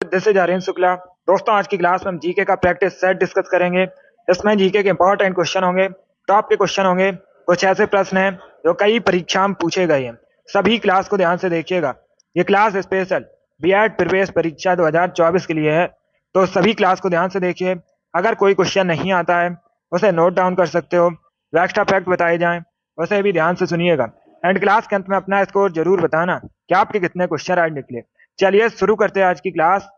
This is Aryan Shukla. दोस्तों, आज की क्लास में हम जीके का प्रैक्टिस सेट डिस्कस करेंगे। इसमें जीके के इंपॉर्टेंट क्वेश्चन होंगे, टॉप के क्वेश्चन होंगे, कुछ ऐसे प्रश्न हैं जो कई परीक्षा में पूछे गए हैं। सभी क्लास को ध्यान से देखिएगा। ये क्लास स्पेशल बीएड प्रवेश परीक्षा 2024 के लिए है, तो सभी क्लास को ध्यान से देखिए। अगर कोई क्वेश्चन नहीं आता है उसे नोट डाउन कर सकते हो, जो एक्स्ट्रा फैक्ट बताए जाएं उसे भी ध्यान से सुनिएगा। एंड क्लास के अंत में अपना स्कोर जरूर बताना कि आपके कितने क्वेश्चन आज निकले। चलिए शुरू करते हैं आज की क्लास।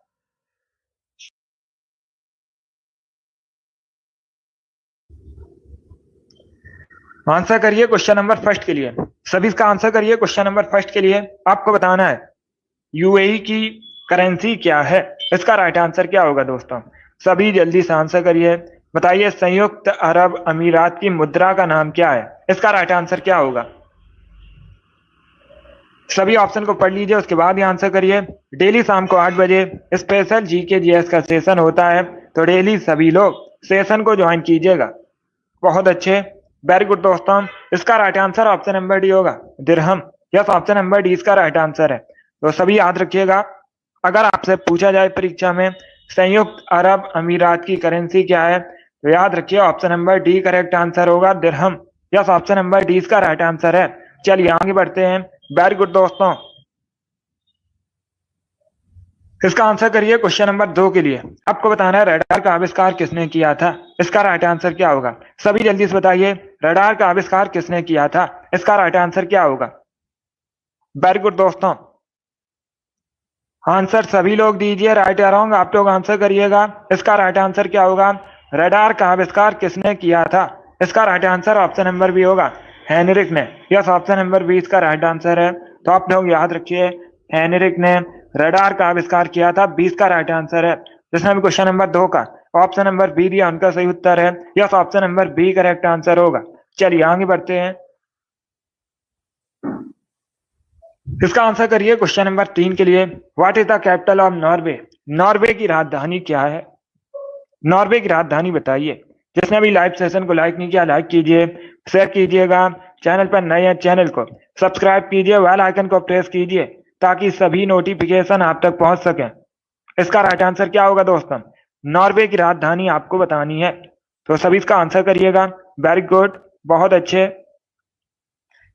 आंसर करिए क्वेश्चन नंबर फर्स्ट के लिए। सभी इसका आंसर करिए क्वेश्चन नंबर फर्स्ट के लिए। आपको बताना है यूएई की करेंसी क्या है। इसका राइट आंसर क्या होगा दोस्तों? सभी जल्दी से आंसर करिए। बताइए संयुक्त अरब अमीरात की मुद्रा का नाम क्या है। इसका राइट आंसर क्या होगा? सभी ऑप्शन को पढ़ लीजिए, उसके बाद ही आंसर करिए। डेली शाम को 8 बजे स्पेशल जीके जीएस का सेशन होता है, तो डेली सभी लोग सेशन को ज्वाइन कीजिएगा। बहुत अच्छे, वेरी गुड दोस्तों। इसका right answer option number D होगा, दिरहम। यस, ऑप्शन नंबर डी इसका राइट आंसर है। तो सभी याद रखिएगा, अगर आपसे पूछा जाए परीक्षा में संयुक्त अरब अमीरात की करेंसी क्या है, तो याद रखिए option number D correct answer होगा, दिरहम। यस, ऑप्शन नंबर डी इसका राइट आंसर है। चलिए आगे बढ़ते हैं। वेरी गुड दोस्तों। इसका आंसर करिए क्वेश्चन नंबर 2 के लिए। आपको बताना है रडार का आविष्कार किसने किया था। इसका राइट आंसर क्या होगा? सभी जल्दी से बताइए, रडार का आविष्कार किसने किया था। इसका राइट आंसर क्या होगा? वेरी गुड दोस्तों, आंसर सभी लोग दीजिए। राइट या रॉन्ग आप लोग आंसर करिएगा। इसका राइट आंसर क्या होगा? रडार का आविष्कार किसने किया था? इसका right answer option number B होगा, हेनरिक ने। यस, ऑप्शन नंबर बी इसका राइट आंसर है। तो आप लोग याद रखिए, हेनरिक ने रडार का आविष्कार किया था, 20 का राइट आंसर है। जिसने भी क्वेश्चन नंबर 2 का ऑप्शन नंबर बी दिया उनका सही उत्तर है। Yes, option number B correct answer होगा। चलिए आगे बढ़ते हैं। इसका आंसर करिए क्वेश्चन नंबर 3 के लिए। What is the capital of Norway. Norway की राजधानी क्या है? नॉर्वे की राजधानी बताइए। जिसने भी लाइव सेशन को लाइक नहीं किया, लाइक कीजिए, शेयर कीजिएगा। चैनल पर नए हैं, चैनल को सब्सक्राइब कीजिए, बेल आइकन को प्रेस कीजिए ताकि सभी नोटिफिकेशन आप तक पहुंच सके। इसका राइट आंसर क्या होगा दोस्तों? नॉर्वे की राजधानी आपको बतानी है, तो सभी इसका आंसर करिएगा। वेरी गुड, बहुत अच्छे।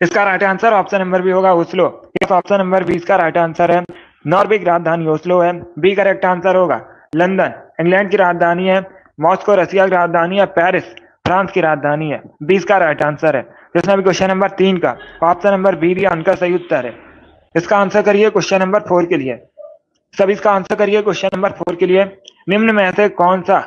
इसका right answer option number B होगा, Oslo. Yes, option number B इसका राइट आंसर है। नॉर्वे की राजधानी ओस्लो है, बी करेक्ट आंसर होगा। लंदन इंग्लैंड की राजधानी है। मॉस्को रसिया की राजधानी है। पेरिस फ्रांस की राजधानी है, 20 का राइट आंसर है। जिसने भी क्वेश्चन नंबर 3 का ऑप्शन नंबर बी दिया उनका सही उत्तर है। इसका आंसर करिए क्वेश्चन नंबर 4 के लिए। सभी इसका आंसर करिए क्वेश्चन नंबर 4 के लिए। निम्न में से कौन सा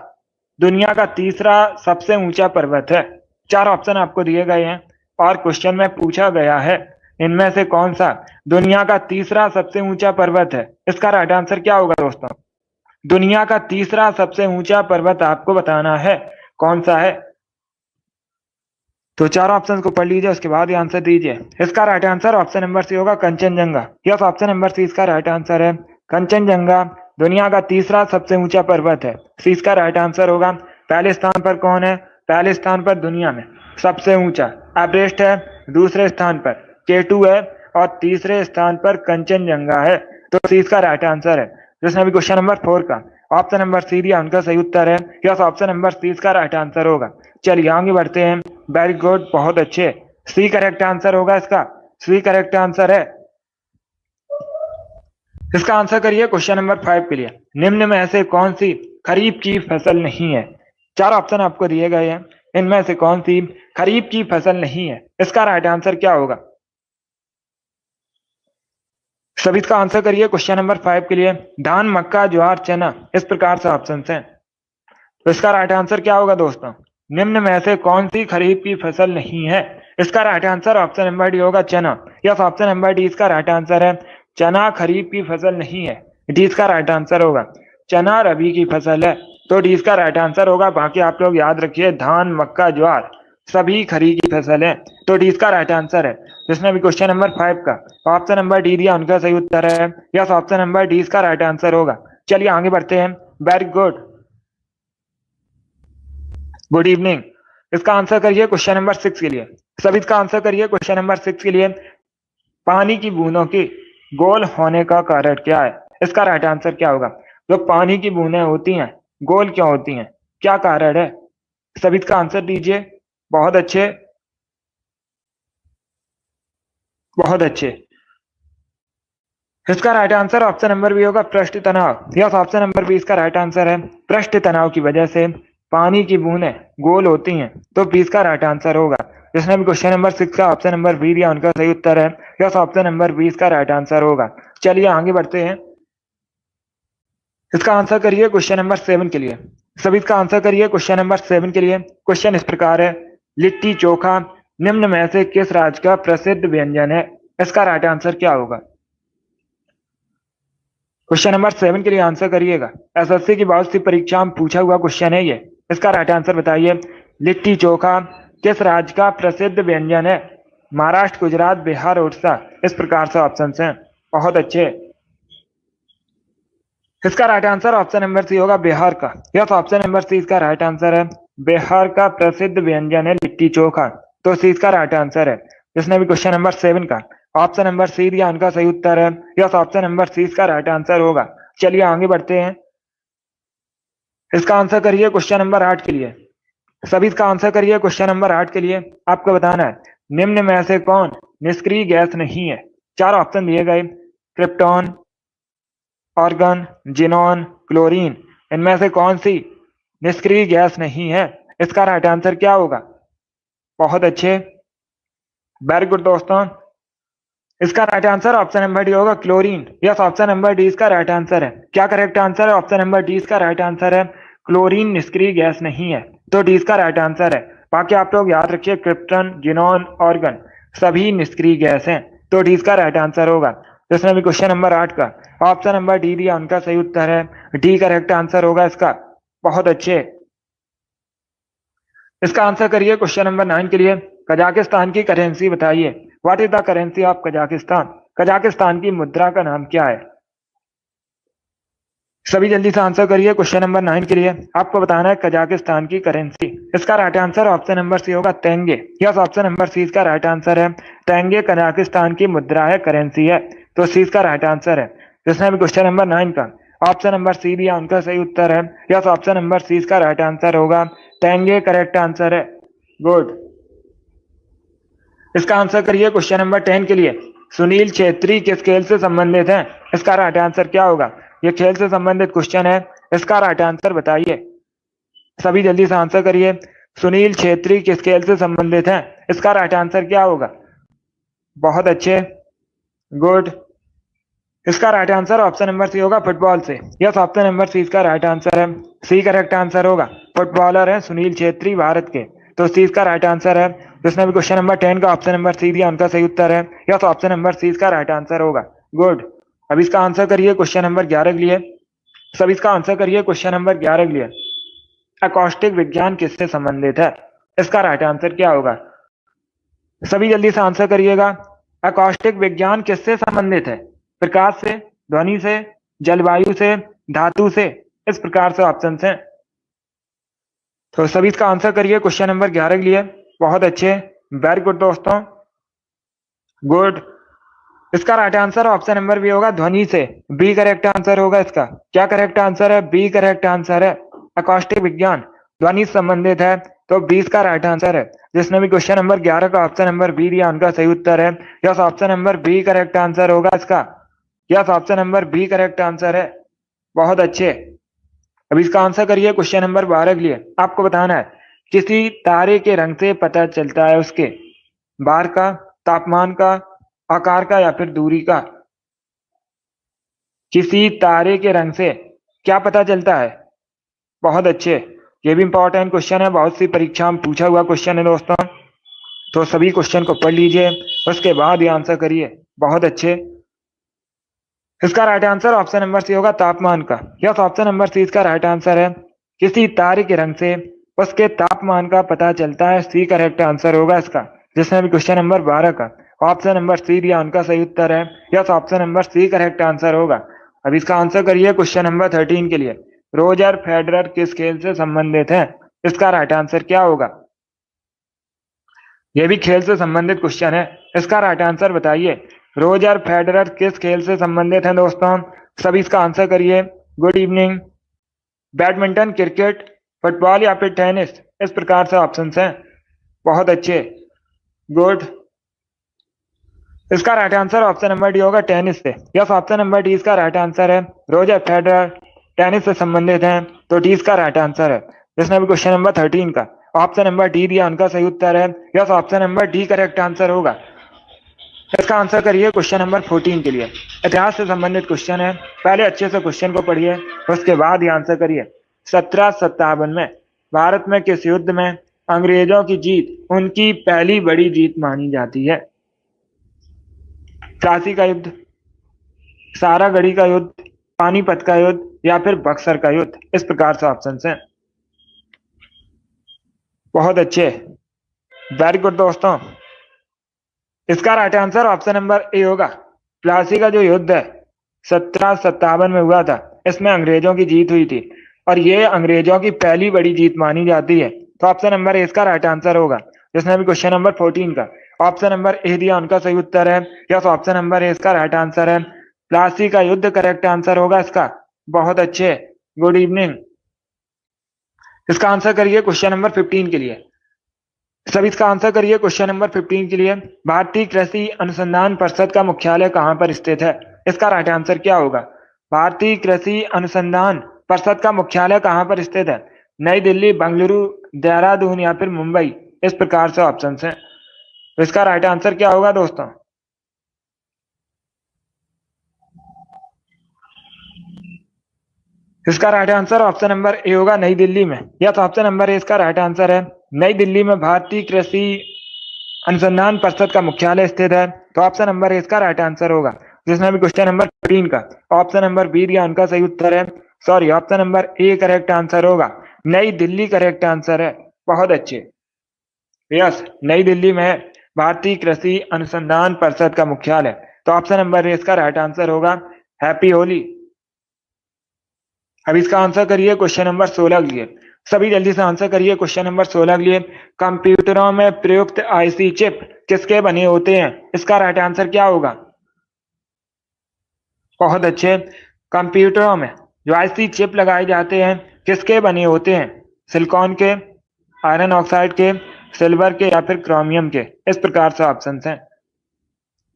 दुनिया का तीसरा सबसे ऊंचा पर्वत है? 4 ऑप्शन आपको दिए गए हैं और क्वेश्चन में पूछा गया है इनमें से कौन सा दुनिया का तीसरा सबसे ऊंचा पर्वत है। इसका राइट आंसर क्या होगा दोस्तों? दुनिया का तीसरा सबसे ऊंचा पर्वत आपको बताना है कौन सा है। तो 4 ऑप्शन को पढ़ लीजिए, उसके बाद ही आंसर दीजिए। इसका right answer option number C होगा, Kanchenjunga. Yes, option number C इसका राइट आंसर है। कंचनजंगा दुनिया का तीसरा सबसे ऊंचा पर्वत है, सी इसका राइट आंसर होगा। पहले स्थान पर कौन है? पहले स्थान पर दुनिया में सबसे ऊंचा एवरेस्ट है, दूसरे स्थान पर केटू है और तीसरे स्थान पर कंचनजंगा है। तो सी इसका राइट आंसर है। जिसने भी क्वेश्चन नंबर 4 का ऑप्शन नंबर सी दिया उनका सही उत्तर है। यस, ऑप्शन नंबर सी इसका राइट आंसर होगा। चलिए आगे बढ़ते हैं। वेरी गुड, बहुत अच्छे। सी करेक्ट आंसर होगा इसका, सी करेक्ट आंसर है। इसका आंसर करिए क्वेश्चन नंबर 5 के लिए। निम्न में से कौन सी खरीफ की फसल नहीं है? 4 ऑप्शन आपको दिए गए हैं, इनमें से कौन सी खरीफ की फसल नहीं है? इसका राइट आंसर क्या होगा? सभी इसका आंसर करिए क्वेश्चन नंबर 5 के लिए। धान, मक्का, ज्वार, चना, इस प्रकार से ऑप्शन हैं। तो इसका राइट आंसर क्या होगा दोस्तों? निम्न में से कौन सी खरीफ की फसल नहीं है? इसका right answer option number D होगा, चना। यस, ऑप्शन नंबर डी इसका राइट आंसर है। चना खरीफ की फसल नहीं है, डी इसका राइट आंसर होगा। चना रबी की फसल है, तो डी इसका राइट आंसर होगा। बाकी आप लोग याद रखिए, धान, मक्का, ज्वार सभी खरीफ की फसल है, तो डी इसका राइट आंसर है। जिसने भी क्वेश्चन नंबर 5 का ऑप्शन नंबर डी दिया उनका सही उत्तर है। यस, ऑप्शन नंबर डी इसका राइट आंसर होगा। चलिए आगे बढ़ते हैं। Very good, good evening. इसका आंसर करिए क्वेश्चन नंबर 6 के लिए। सभी इसका आंसर करिए क्वेश्चन नंबर 6 के लिए। पानी की बूंदों के गोल होने का कारण क्या है? इसका राइट आंसर क्या होगा? जो पानी की बूंदें होती हैं गोल क्यों होती हैं, क्या कारण है? सभी इसका आंसर दीजिए। बहुत अच्छे, बहुत अच्छे। इसका right answer option number B होगा, पृष्ठ तनाव। यस, ऑप्शन नंबर बी इसका राइट आंसर है। पृष्ठ तनाव की वजह से पानी की बूंदें गोल होती हैं, तो बी इसका राइट आंसर होगा। जिसने भी क्वेश्चन नंबर 6 का ऑप्शन नंबर बी दिया उनका सही उत्तर है। यस, ऑप्शन नंबर बी इसका राइट आंसर होगा। चलिए आगे बढ़ते हैं। इसका आंसर करिए क्वेश्चन नंबर 7 के लिए। सभी इसका आंसर करिए क्वेश्चन नंबर 7 के लिए। क्वेश्चन इस प्रकार है, लिट्टी चोखा निम्न में से किस राज्य का प्रसिद्ध व्यंजन है? इसका राइट आंसर क्या होगा? क्वेश्चन नंबर 7 के लिए आंसर करिएगा। एसएससी की बहुत सी परीक्षा में पूछा हुआ क्वेश्चन है ये। इसका राइट आंसर बताइए। लिट्टी चोखा किस राज्य का प्रसिद्ध व्यंजन है? महाराष्ट्र, गुजरात, बिहार, उड़ीसा। इस प्रकार से ऑप्शन हैं। बहुत अच्छे। इसका right answer option number C होगा, बिहार का। यस, ऑप्शन नंबर सी इसका राइट आंसर है। बिहार का प्रसिद्ध व्यंजन है लिट्टी चोखा, तो सी इसका राइट आंसर है। जिसने भी क्वेश्चन नंबर 7 का ऑप्शन नंबर सी दिया उनका सही उत्तर है। यस, ऑप्शन नंबर सी इसका राइट आंसर होगा। चलिए आगे बढ़ते हैं। इसका आंसर करिए क्वेश्चन नंबर 8 के लिए। सभी इसका आंसर करिए क्वेश्चन नंबर 8 के लिए। आपको बताना है, निम्न में से कौन निष्क्रिय गैस नहीं है? 4 ऑप्शन दिए गए, क्रिप्टॉन, ऑर्गन, जिनॉन, क्लोरीन। इनमें से कौन सी निष्क्रिय गैस नहीं है? इसका राइट आंसर क्या होगा? बहुत अच्छे, वेरी गुड दोस्तों। इसका right answer option number D होगा, chlorine. Yes, option number D इसका राइट आंसर है। क्या करेक्ट आंसर है? ऑप्शन नंबर डी इसका राइट आंसर है। क्लोरीन निष्क्रिय गैस नहीं है, तो डी इसका राइट आंसर है। बाकी आप लोग याद रखिए, क्रिप्टन, जिनॉन, ऑर्गन सभी निष्क्रिय गैस हैं, तो डी इसका राइट आंसर होगा। जिसने भी क्वेश्चन नंबर 8 का ऑप्शन नंबर डी दिया उनका सही उत्तर है। डी करेक्ट आंसर होगा इसका। बहुत अच्छे। इसका आंसर करिए क्वेश्चन नंबर 9 के लिए। कजाकिस्तान की करेंसी बताइए। What is the currency of Kazakhstan? Kazakhstan की मुद्रा का नाम क्या है? सभी जल्दी से आंसर करिए क्वेश्चन नंबर 9 के लिए। आपको बताना है कजाकिस्तान की करेंसी। इसका right answer option number C होगा, tenge. Yes, option number C इसका राइट आंसर है। तेंगे कजाकिस्तान की मुद्रा है, करेंसी है, तो सी इसका राइट आंसर है। जिसने भी क्वेश्चन नंबर 9 का ऑप्शन नंबर सी दिया उनका सही उत्तर है। यस, ऑप्शन नंबर सी इसका राइट आंसर होगा। तेंगे करेक्ट आंसर है। गुड। इसका आंसर करिए क्वेश्चन नंबर 10 के लिए। सुनील छेत्री किस खेल से संबंधित है? इसका राइट आंसर क्या होगा? ये खेल से संबंधित क्वेश्चन है। इसका राइट आंसर बताइए। सभी जल्दी से आंसर करिए। सुनील छेत्री किस खेल से संबंधित है? इसका राइट आंसर क्या होगा? बहुत अच्छे, गुड। इसका right answer option number C होगा, फुटबॉल से। यस, ऑप्शन नंबर सी इसका राइट आंसर है। सी करेक्ट आंसर होगा। फुटबॉलर है सुनील छेत्री भारत के, तो सी इसका राइट आंसर है। जिसने भी क्वेश्चन नंबर 10 का ऑप्शन नंबर सी दिया उनका सही उत्तर है। यस, ऑप्शन नंबर सी इसका राइट आंसर होगा। गुड। अब इसका आंसर करिए क्वेश्चन नंबर 11 के लिए। सब इसका आंसर करिए क्वेश्चन नंबर 11 के लिए। अकॉस्टिक विज्ञान किससे संबंधित है? इसका राइट आंसर क्या होगा? सभी जल्दी से आंसर करिएगा। अकॉस्टिक विज्ञान किससे संबंधित है? प्रकाश से, ध्वनि से, जलवायु से, धातु से। इस प्रकार से ऑप्शन हैं। तो सभी इसका आंसर करिए क्वेश्चन नंबर 11 के लिए। बहुत अच्छे, वेरी गुड दोस्तों, गुड। इसका right answer option number B होगा, ध्वनि से। बी करेक्ट आंसर होगा इसका। क्या करेक्ट आंसर है? बी करेक्ट आंसर है। अकॉस्टिक विज्ञान ध्वनि से संबंधित है, तो 20 का राइट आंसर है। जिसने भी क्वेश्चन नंबर 11 का ऑप्शन नंबर बी दिया उनका सही उत्तर है। Yes, option number B correct answer होगा इसका। Yes, option number B correct answer है। बहुत अच्छे। अब इसका आंसर करिए क्वेश्चन नंबर 12 के लिए। आपको बताना है, किसी तारे के रंग से पता चलता है उसके बाहर का, तापमान का, आकार का या फिर दूरी का। किसी तारे के रंग से क्या पता चलता है? बहुत अच्छे। ये भी इंपॉर्टेंट क्वेश्चन है, बहुत सी परीक्षा में पूछा हुआ क्वेश्चन है दोस्तों। तो सभी क्वेश्चन को पढ़ लीजिए, उसके बाद ही आंसर करिए। बहुत अच्छे। इसका right answer option number C होगा, तापमान का। यस, ऑप्शन नंबर सी इसका राइट आंसर है। किसी तारे के रंग से उसके तापमान का पता चलता है। सी करेक्ट आंसर होगा इसका। जिसने भी क्वेश्चन नंबर 12 का ऑप्शन नंबर सी दिया उनका सही उत्तर है। Yes, option number C correct answer होगा। अब इसका आंसर करिए क्वेश्चन नंबर 13 के लिए। रोजर फेडरर किस खेल से संबंधित है? इसका राइट आंसर क्या होगा? यह भी खेल से संबंधित क्वेश्चन है। इसका राइट आंसर बताइए। रोजर फेडरर किस खेल से संबंधित है दोस्तों? सभी इसका आंसर करिए। Good evening. Badminton, cricket, football या फिर टेनिस, इस प्रकार से ऑप्शंस हैं। बहुत अच्छे, गुड। इसका right answer option number D होगा, टेनिस से। यस, ऑप्शन नंबर डी इसका राइट आंसर है। रोजर फेडरर टेनिस से संबंधित हैं, तो डी इसका राइट आंसर है। जिसने भी क्वेश्चन नंबर 13 का ऑप्शन नंबर डी दिया, उनका सही उत्तर है। Yes, option number D correct answer होगा। इसका आंसर करिए क्वेश्चन नंबर 14 के लिए। इतिहास से संबंधित क्वेश्चन है, पहले अच्छे से क्वेश्चन को पढ़िए, उसके बाद ही आंसर करिए। 1757 में भारत में किस युद्ध में अंग्रेजों की जीत उनकी पहली बड़ी जीत मानी जाती है? प्लासी का युद्ध, सारागढ़ी का युद्ध, पानीपत का युद्ध या फिर बक्सर का युद्ध, इस प्रकार से ऑप्शन हैं। बहुत अच्छे, वेरी गुड दोस्तों। इसका right answer option number A होगा। प्लासी का जो युद्ध है 1757 में हुआ था, इसमें अंग्रेजों की जीत हुई थी और ये अंग्रेजों की पहली बड़ी जीत मानी जाती है, तो ऑप्शन नंबर ए इसका राइट आंसर होगा। जिसने भी क्वेश्चन नंबर 14 का ऑप्शन नंबर ए दिया, उनका सही उत्तर है। यस, ऑप्शन नंबर ए इसका राइट आंसर है। प्लासी का युद्ध करेक्ट आंसर होगा इसका। बहुत अच्छे, गुड इवनिंग। इसका आंसर करिए क्वेश्चन नंबर 15 के लिए। सभी इसका आंसर करिए क्वेश्चन नंबर 15 के लिए। भारतीय कृषि अनुसंधान परिषद का मुख्यालय कहां पर स्थित है? इसका राइट आंसर क्या होगा? भारतीय कृषि अनुसंधान परिषद का मुख्यालय कहां पर स्थित है? नई दिल्ली, बेंगलुरु, देहरादून या फिर मुंबई, इस प्रकार से ऑप्शन हैं। तो इसका राइट आंसर क्या होगा दोस्तों? इसका right answer option number A होगा, नई दिल्ली में। यस, ऑप्शन नंबर ए इसका राइट आंसर है। नई दिल्ली में भारतीय कृषि अनुसंधान परिषद का मुख्यालय स्थित है, तो ऑप्शन नंबर ए इसका राइट आंसर होगा। जिसने भी क्वेश्चन नंबर 13 का ऑप्शन नंबर बी दिया, उनका सही उत्तर है। Sorry, option number A correct answer होगा। नई दिल्ली करेक्ट आंसर है। बहुत अच्छे, यस, नई दिल्ली में है भारतीय कृषि अनुसंधान परिषद का मुख्यालय, तो ऑप्शन नंबर ए इसका राइट आंसर होगा। हैप्पी होली। अब इसका आंसर करिए क्वेश्चन नंबर 16 के लिए। सभी जल्दी से आंसर करिए क्वेश्चन नंबर 16 के लिए। कंप्यूटरों में प्रयुक्त आईसी चिप किसके बने होते हैं? इसका राइट आंसर क्या होगा? बहुत अच्छे, कंप्यूटरों में जो आईसी चिप लगाए जाते हैं किसके बने होते हैं? सिलिकॉन के, आयरन ऑक्साइड के, सिल्वर के या फिर क्रोमियम के, इस प्रकार से ऑप्शन हैं।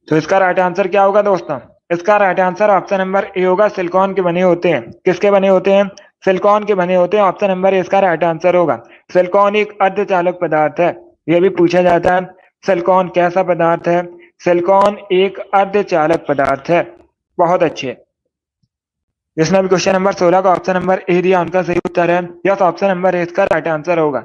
तो इसका राइट आंसर क्या होगा दोस्तों? इसका right answer option number A होगा, सिलिकॉन के बने होते हैं। किसके बने होते हैं? सिलिकॉन के बने होते हैं। ऑप्शन नंबर ए इसका राइट आंसर होगा। सिलिकॉन एक अर्धचालक पदार्थ है, यह भी पूछा जाता है, सिलिकॉन कैसा पदार्थ है? सिलिकॉन एक अर्धचालक पदार्थ है। बहुत अच्छे, जिसने भी क्वेश्चन नंबर 16 का ऑप्शन नंबर ए दिया, उनका सही उत्तर है। यस, ऑप्शन नंबर ए इसका राइट आंसर होगा।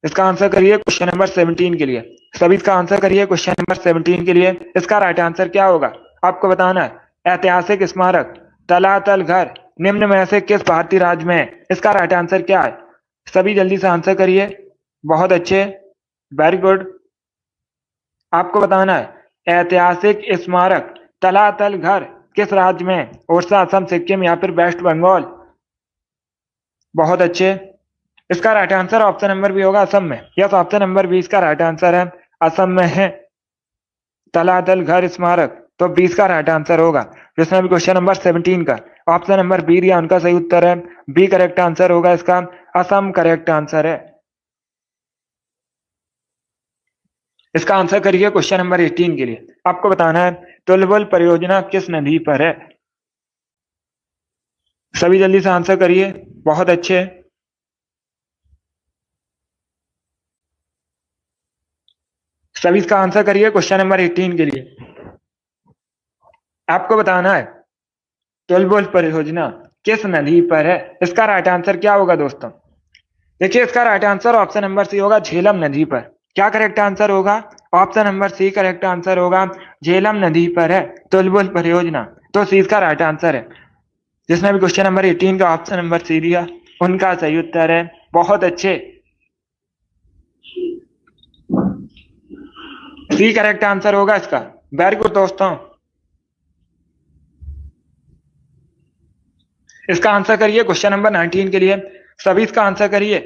इसका आंसर करिए क्वेश्चन नंबर 17 के लिए। सभी इसका आंसर करिए क्वेश्चन नंबर 17 के लिए। इसका राइट आंसर क्या होगा आपको बताना है। ऐतिहासिक स्मारक तलातल घर निम्न में से किस भारतीय राज्य में है? इसका राइट आंसर क्या है? सभी जल्दी से आंसर करिए। बहुत अच्छे, वेरी गुड। आपको बताना है ऐतिहासिक स्मारक तलातल घर किस राज्य में है? ओडिशा, असम, सिक्किम या फिर वेस्ट बंगाल। बहुत अच्छे, इसका right answer option number B होगा, असम में। यस, ऑप्शन नंबर बी इसका राइट आंसर है। असम में है तलातल घर स्मारक, तो 20 का राइट आंसर होगा। जिसमें भी क्वेश्चन नंबर 17 का ऑप्शन नंबर बी दिया, उनका सही उत्तर है। बी करेक्ट आंसर होगा इसका। असम करेक्ट आंसर है। इसका आंसर करिए क्वेश्चन नंबर 18 के लिए। आपको बताना है तुलबुल परियोजना किस नदी पर है? सभी जल्दी से आंसर करिए। बहुत अच्छे, सभी इसका आंसर करिए क्वेश्चन नंबर 18 के लिए। आपको बताना है तुलबुल परियोजना किस नदी पर है? इसका राइट आंसर क्या होगा दोस्तों? देखिए, इसका right answer option number C होगा, झेलम नदी पर। क्या करेक्ट आंसर होगा? Option number C correct answer होगा। झेलम नदी पर है तुलबुल परियोजना, तो सी इसका राइट आंसर है। जिसने भी क्वेश्चन नंबर 18 का ऑप्शन नंबर सी दिया, उनका सही उत्तर है। बहुत अच्छे, सी करेक्ट आंसर होगा इसका। वेरी गुड दोस्तों। इसका आंसर करिए क्वेश्चन नंबर 19 के लिए। सभी इसका आंसर करिए।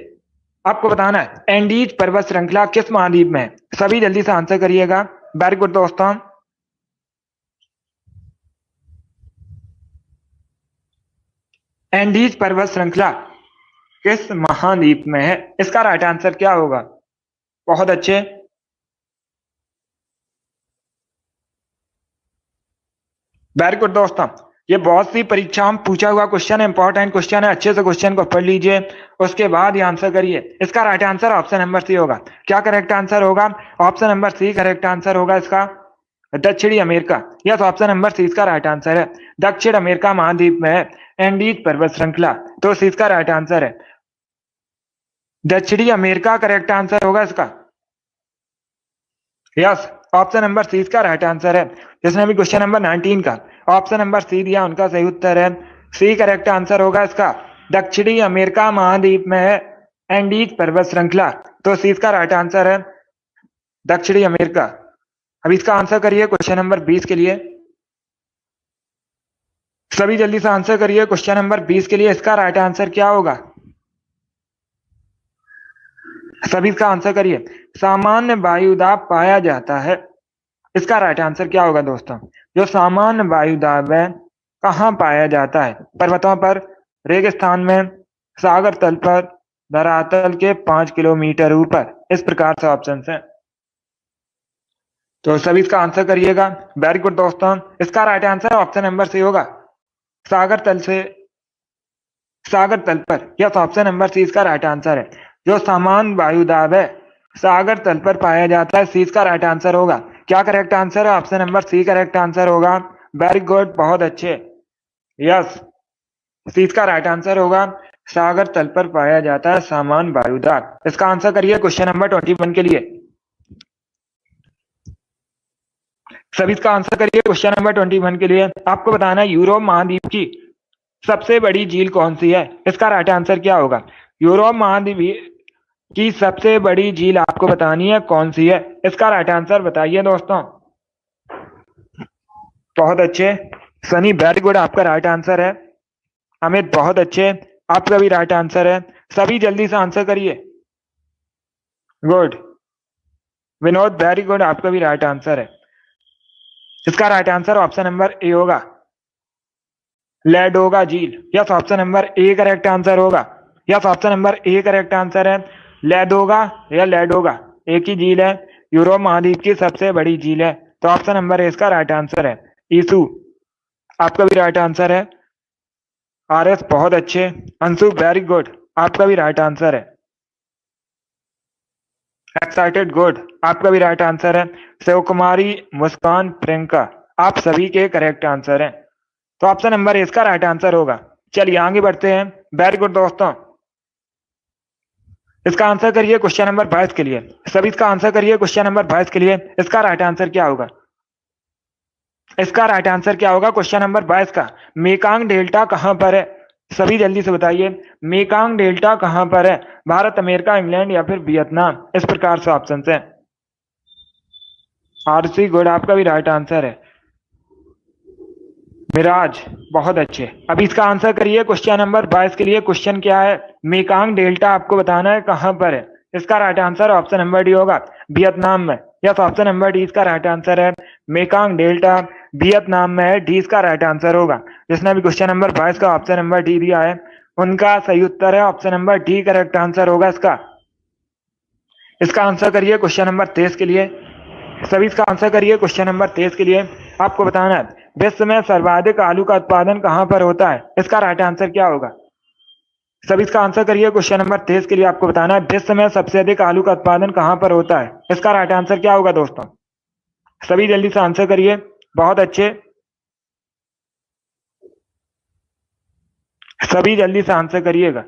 आपको बताना है एंडीज पर्वत श्रृंखला किस महाद्वीप में है? सभी जल्दी से आंसर करिएगा। वेरी गुड दोस्तों। एंडीज पर्वत श्रृंखला किस महाद्वीप में है? इसका राइट आंसर क्या होगा? बहुत अच्छे। वेरी गुड दोस्तों, ये बहुत सी परीक्षाओं में पूछा हुआ क्वेश्चन है, इंपॉर्टेंट क्वेश्चन है। अच्छे से क्वेश्चन को पढ़ लीजिए, उसके बाद ये आंसर करिए। इसका right answer option number C होगा। क्या करेक्ट आंसर होगा? Option number C correct answer होगा इसका, दक्षिणी America. Yes, option number C इसका राइट आंसर है। दक्षिण अमेरिका महाद्वीप में है एंडीज पर्वत श्रृंखला, तो सी इसका राइट आंसर है। दक्षिणी अमेरिका करेक्ट आंसर होगा इसका। यस, ऑप्शन नंबर सी इसका राइट आंसर है। जिसने भी क्वेश्चन नंबर 19 का ऑप्शन नंबर सी दिया, उनका सही उत्तर है सी करेक्ट आंसर होगा इसका। दक्षिणी अमेरिका महाद्वीप में है एंडीज पर्वत श्रृंखला, तो सी इसका राइट आंसर है दक्षिणी अमेरिका। अब इसका आंसर करिए क्वेश्चन नंबर 20 के लिए। सभी जल्दी से आंसर करिए क्वेश्चन नंबर 20 के लिए। इसका राइट आंसर क्या होगा? सभी इसका आंसर करिए। सामान्य वायुदाब पाया जाता है, इसका राइट आंसर क्या होगा दोस्तों? जो सामान्य वायुदाब है कहाँ पाया जाता है? पर्वतों पर, रेगिस्तान में, सागर तल पर, धरातल के 5 किलोमीटर ऊपर। इस प्रकार से ऑप्शन है, तो सभी इसका आंसर करिएगा। वेरी गुड दोस्तों, इसका right answer option number C होगा, सागर तल से, सागर तल पर। यस, ऑप्शन नंबर सी इसका राइट आंसर है। जो सामान्य वायुदाब है सागर तल पर पाया जाता है, सी इसका राइट आंसर होगा। क्या करेक्ट आंसर है? Option number C correct answer होगा। वेरी गुड, बहुत अच्छे। यस, सी इसका राइट आंसर होगा, सागर तल पर पाया जाता है सामान्य वायुदाब। इसका आंसर करिए क्वेश्चन नंबर 21 के लिए। सभी इसका आंसर करिए क्वेश्चन नंबर 21 के लिए। आपको बताना है यूरोप महाद्वीप की सबसे बड़ी झील कौन सी है? इसका राइट आंसर क्या होगा? यूरोप महाद्वीप की सबसे बड़ी झील आपको बतानी है कौन सी है? इसका राइट आंसर बताइए दोस्तों। बहुत अच्छे सनी, वेरी गुड, आपका राइट आंसर है। अमित, बहुत अच्छे, आपका भी राइट आंसर है। सभी जल्दी से आंसर करिए। गुड। विनोद, वेरी गुड, आपका भी राइट आंसर है। इसका right answer option number A होगा, लैडोगा झील। Yes, option number A correct answer होगा। Yes, option number A correct answer है। लैडोगा या लैडोगा एक ही झील है, यूरोप महाद्वीप की सबसे बड़ी झील है, तो ऑप्शन नंबर ए इसका राइट आंसर है। ईसु, आपका भी राइट आंसर है। आर एस, बहुत अच्छे। अंशु, वेरी गुड, आपका भी राइट आंसर है। एक्साइटेड, गुड, आपका भी राइट आंसर है। शिव कुमारी, मुस्कान, प्रियंका, आप सभी के करेक्ट आंसर हैं, तो ऑप्शन नंबर ए इसका राइट आंसर होगा। चलिए आगे बढ़ते हैं। वेरी गुड दोस्तों, इसका आंसर करिए क्वेश्चन नंबर 22 के लिए। सभी इसका आंसर करिए क्वेश्चन नंबर 22 के लिए। इसका राइट आंसर क्या होगा? इसका राइट आंसर क्या होगा क्वेश्चन नंबर 22 का? मेकांग डेल्टा कहां पर है? सभी जल्दी से बताइए, मेकांग डेल्टा कहां पर है? भारत, अमेरिका, इंग्लैंड या फिर वियतनाम? इस प्रकार से ऑप्शन है। आरसी, गुड, आपका भी राइट आंसर है। मिराज, बहुत अच्छे। अब इसका आंसर करिए क्वेश्चन नंबर 22 के लिए। क्वेश्चन क्या है? मेकांग डेल्टा आपको बताना है कहां पर है। इसका right answer option number D होगा, वियतनाम में। यस, ऑप्शन नंबर डी इसका राइट आंसर है। मेकांग डेल्टा वियतनाम में है, डी इसका राइट आंसर होगा। जिसने भी क्वेश्चन नंबर 22 का ऑप्शन नंबर डी दिया है, उनका सही उत्तर है option number D correct answer होगा इसका। इसका आंसर करिए क्वेश्चन नंबर 23 के लिए। सभी इसका आंसर करिए क्वेश्चन नंबर 23 के लिए। आपको बताना है विश्व में सर्वाधिक आलू का उत्पादन कहां पर होता है? इसका राइट आंसर क्या होगा? सभी इसका आंसर करिए क्वेश्चन नंबर 23 के लिए। आपको बताना है विश्व में सबसे अधिक आलू का उत्पादन कहां पर होता है? इसका राइट आंसर क्या होगा दोस्तों? सभी जल्दी से आंसर करिए। बहुत अच्छे, सभी जल्दी से आंसर करिएगा।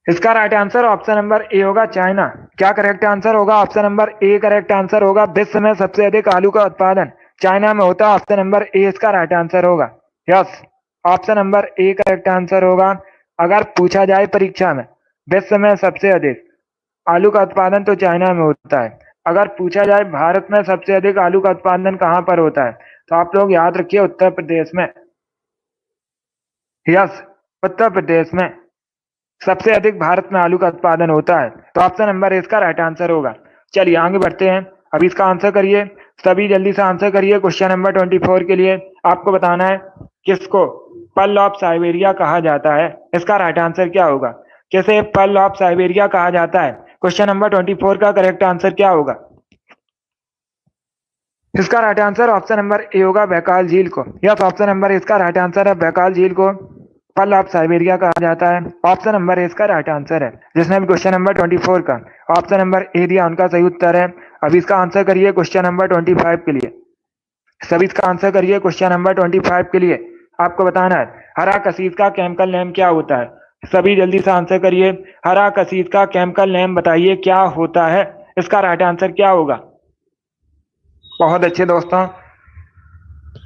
इसका right answer option number A होगा, चाइना। क्या करेक्ट आंसर होगा? Option number A correct answer होगा। विश्व में सबसे अधिक आलू का उत्पादन चाइना में होता है, ऑप्शन नंबर ए इसका राइट आंसर होगा। Yes, option number A correct answer होगा। अगर पूछा जाए परीक्षा में विश्व में सबसे अधिक आलू का उत्पादन तो चाइना में होता है। अगर पूछा जाए भारत में सबसे अधिक आलू का उत्पादन कहां पर होता है, तो आप लोग याद रखिए उत्तर प्रदेश में। यस, उत्तर प्रदेश में सबसे अधिक भारत में आलू का उत्पादन होता है, तो ऑप्शन नंबर इसका राइट आंसर होगा। चलिए आगे बढ़ते हैं। अभी इसका आंसर करिए, सभी जल्दी से आंसर करिए। क्वेश्चन नंबर 24 के लिए आपको बताना है किसको पर्ल ऑफ साइबेरिया कहा जाता है। इसका राइट आंसर क्या होगा? किसे पर्ल ऑफ साइबेरिया कहा जाता है? क्वेश्चन नंबर 24 का करेक्ट आंसर क्या होगा? इसका right answer option number A होगा, बैकाल झील को। यस, ऑप्शन नंबर इसका राइट आंसर है, बैकाल झील को पर्ल ऑफ साइबेरिया कहा जाता है। ऑप्शन नंबर इसका राइट आंसर है। जिसने भी क्वेश्चन नंबर 24 का ऑप्शन नंबर ए दिया उनका सही उत्तर है। अभी इसका आंसर करिए क्वेश्चन नंबर 25 के लिए। सभी इसका आंसर करिए क्वेश्चन नंबर 25 के लिए। आपको बताना है हरा कसीद का केमिकल नेम क्या होता है। सभी जल्दी से आंसर करिए। हरा कसीद का केमिकल नेम बताइए क्या होता है। इसका राइट आंसर क्या होगा? बहुत अच्छे दोस्तों,